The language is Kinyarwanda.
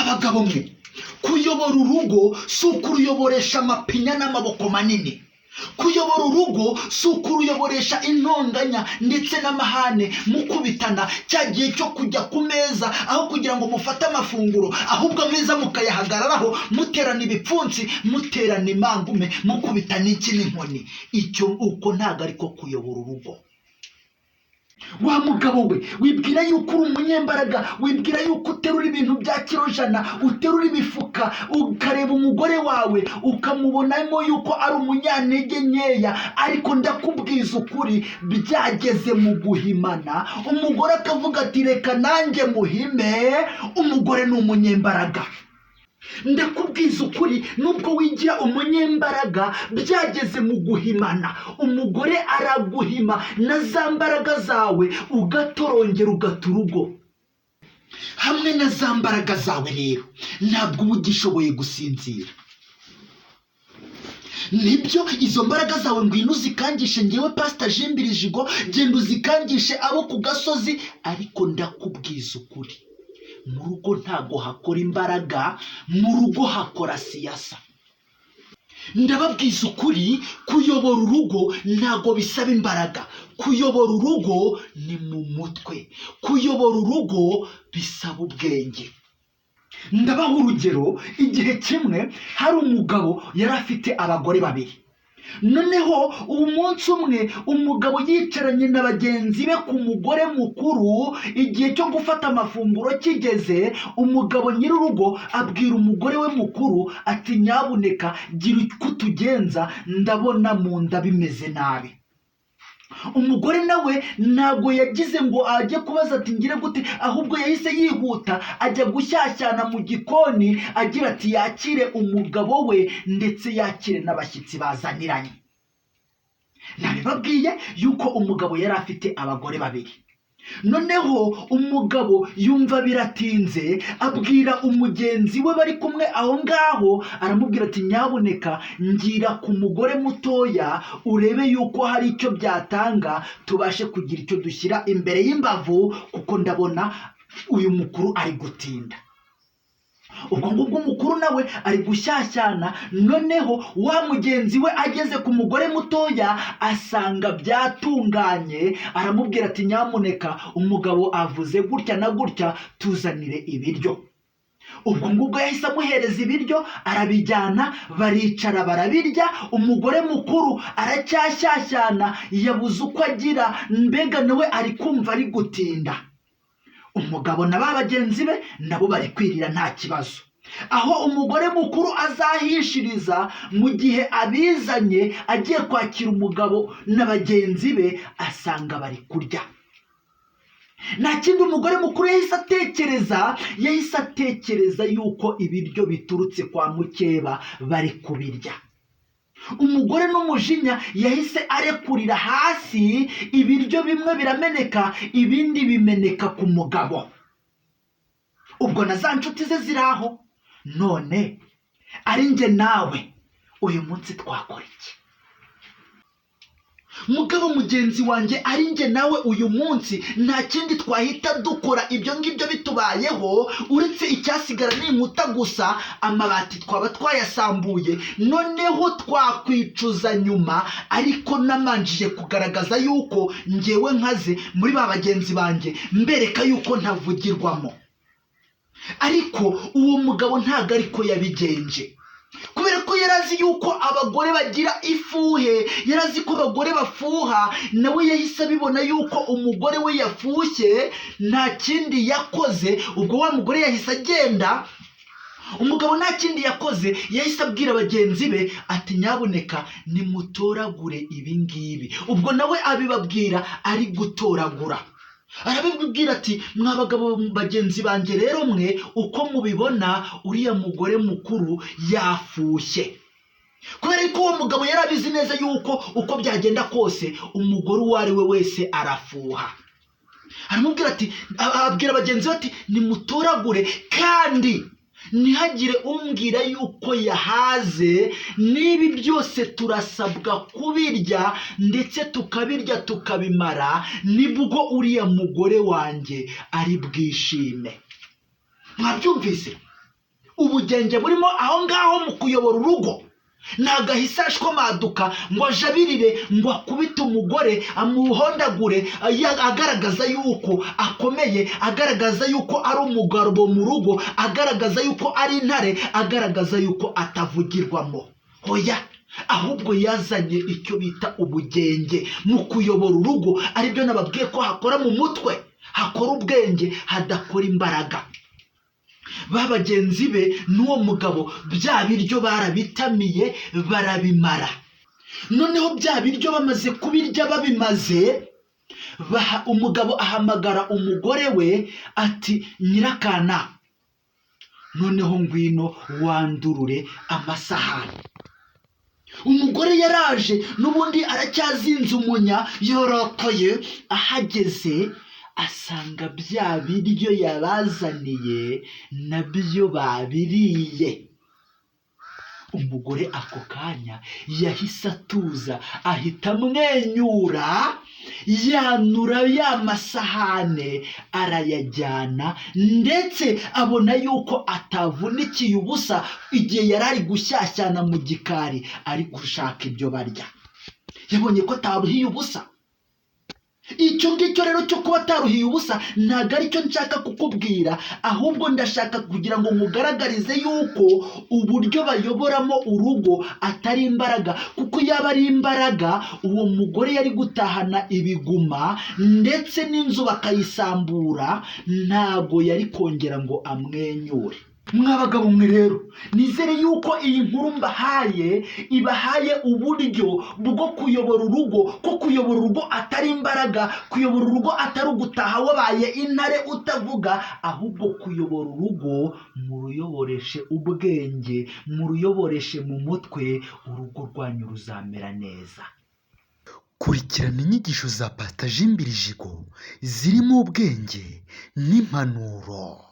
abagabo mwe, kuyobora urugo si ukuruyoboresha amapinya n'amaboko manini. Kuyobora urugo si ukuruyoboresha intonganya ndetse n'amahane mukubitana cya gihe cyo kujya ku meza aho kugira ngo mufate amafunguro, ahubwo ameza mukayahagararaho muterana ibipfunsi, muterana imangume, mukubitana iki n'inkoni. Icyo uko ntabwo ariko kuyobora urugo. Wa mugabo we, wibwira yuko uri umunyembaraga, wibwira yuko uterura ibintu bya kirojana, uterura ibifuka, ukareba umugore wawe ukamubonamo yuko ari umunyantege nkeya, ariko ndakubwiza ukuri byageze mu guhimana, umugore akavuga ati reka nanjye muhime. Umugore ni umunyembaraga. Ndakubwiza ukuri, nubwo wigira umunyembaraga byageze mu guhimana, umugore araguhima na za mbaraga zawe ugatorongera ugata urugo. Hamwe na za mbaraga zawe rero ntabwo uba ugishoboye gusinzira. Nibyo izo mbaraga zawe ngwino uzikangishe ngewe Pastor Jimbirijigo, genda uzikangishe abo ku gasozi, ariko ndakubwiza ukuri, mu rugo ntago hakora imbaraga, mu rugo hakora siyasa. Ndababwiza ukuri, kuyobora urugo ntago bisaba imbaraga. Kuyobora urugo ni mu mutwe. Kuyobora urugo bisaba ubwenge. Ndabaha urugero, igihe kimwe hari umugabo yari afite abagore babiri. Noneho umunsi umwe umugabo yicaranye na bagenzi be ku mugore mukuru, igihe cyo gufata amafunguro kigeze, umugabo nyir'urugo abwira umugore we mukuru ati nyabuneka gira uko utugenza, ndabona mu nda bimeze nabi. Umugore nawe ntabwo yagize ngo ajye kubaza ati ngire gute, ahubwo yahise yihuta ajya gushyashyana mu gikoni agira ati yakire umugabo we ndetse yakire n'abashyitsi bazaniranye. Nabibabwiye yuko umugabo yari afite abagore babiri. Noneho umugabo yumva biratinze, abwira umugenzi we bari kumwe aho ngaho, aramubwira ati nyabuneka ngira ku mugore mutoya urebe yuko hari icyo byatanga, tubashe kugira icyo dushyira imbere y'imbavu, kuko ndabona uyu mukuru ari gutinda. Ubwo ngubwo umukuru nawe ari gushyashyana. Noneho wa mugenzi we ageze ku mugore mutoya asanga byatunganye, aramubwira ati nyamuneka umugabo avuze gutya na gutya, tuzanire ibiryo. Ubwo ngubwo yahise amuhereza ibiryo, arabijyana, baricara barabirya. Umugore mukuru aracyashyashyana, yabuze uko agira, mbega nawe ari kumva ari gutinda. Umugabo na ba bagenzi be nabo bari kwirira nta kibazo. Aho umugore mukuru azahishiriza mu gihe abizanye agiye kwakira umugabo na bagenzi be, asanga bari kurya. Nta kindi umugore mukuru yahise atekereza yuko ibiryo biturutse kwa mukeba bari kubirya. Umugore n'umujinya yahise arekurira hasi, ibiryo bimwe birameneka, ibindi bimeneka ku mugabo. Ubwo na za nshuti ze ziraho, none ari njye nawe uyu munsi twakora iki? Mugabo mugenzi wanjye, ari njye nawe uyu munsi nta kindi twahita dukora ibyo ngibyo bitubayeho, uretse icyasigara n'inkuta gusa, amabati twaba twayasambuye. Noneho twakwicuza nyuma, ariko namanjije kugaragaza yuko ngewe nkaze muri ba bagenzi banjye, mbereka yuko ntavugirwamo. Ariko uwo mugabo ntago ariko yabigenje, kubera ko yarazi yuko abagore bagira ifuhe, yarazi ko abagore bafuha. Nawe yahise abibona yuko umugore we yafushye, nta kindi yakoze. Ubwo wa mugore yahise agenda, umugabo nta kindi yakoze, yahise abwira bagenzi be ati nyabuneka nimutoragure ibi ngibi. Ubwo nawe abibabwira ari gutoragura, arabibwira ati mwa bagabo bagenzi banjye rero, mwe uko mubibona uriya mugore mukuru yafushye. Kubera ko uwo mugabo yarabizi neza yuko uko byagenda kose umugore uwo ari we wese arafuha. Aramubwira ati, abwira bagenzi be ati nimutoragure, kandi ntihagire umbwira yuko yahaze. N'ibi byose turasabwa kubirya, ndetse tukabirya tukabimara, nibwo uriya mugore wanjye ari bwishime. Mwabyumvise? ubugenge burimo aho ngaho mu kuyobora urugo. Ntabwo ahise ashwamaduka ngo ajabirire ngo akubite umugore amuhondagure agaragaza yuko akomeye, agaragaza yuko ari umugabo mu rugo, agaragaza yuko ari intare, agaragaza yuko atavugirwamo. Oya, ahubwo yazanye icyo bita ubugenge mu kuyobora urugo, aribyo nababwiye ko hakora mu mutwe, hakora ubwenge, hadakora imbaraga. Ba bagenzi be n'uwo mugabo bya biryo barabitamiye barabimara. Noneho bya biryo bamaze kubirya babimaze, umugabo ahamagara umugore we ati nyirakana, noneho ngwino wandurure amasahani. Umugore yaraje n'ubundi aracyazinze umunya, yorokoye. Ahageze asanga bya biryo yabazaniye nabyo babiriye. Umugore ako kanya yahise atuza, ahita amwenyura, yanura ya masahane arayajyana, ndetse abona yuko atavunikiye ubusa igihe yari ari gushyashyana mu gikari ari gushaka ibyo barya. Yabonye ko ataruhiye ubusa. Icyo ngicyo rero cyo kuba ataruhiye ubusa ntabwo ari cyo nshaka kukubwira, ahubwo ndashaka kugira ngo mugaragarize yuko uburyo bayoboramo urugo atari imbaraga, kuko yaba ari imbaraga uwo mugore yari gutahana ibiguma ndetse n'inzu bakayisambura, ntabwo yari kongera ngo amwenyure. Mwabagabo mwe rero, nizere yuko iyi nkuru mbahaye ibahaye uburyo bwo kuyobora urugo, ko kuyobora urugo atari imbaraga, kuyobora urugo atari ugutaha wabaye intare utavuga, ahubwo kuyobora urugo muruyoboreshe ubwenge, muruyoboreshe mu mutwe, urugo rwanyu ruzamera neza. Kurikirana inyigisho za Pastor Jimbiri Jigo zirimo ubwenge n'impanuro.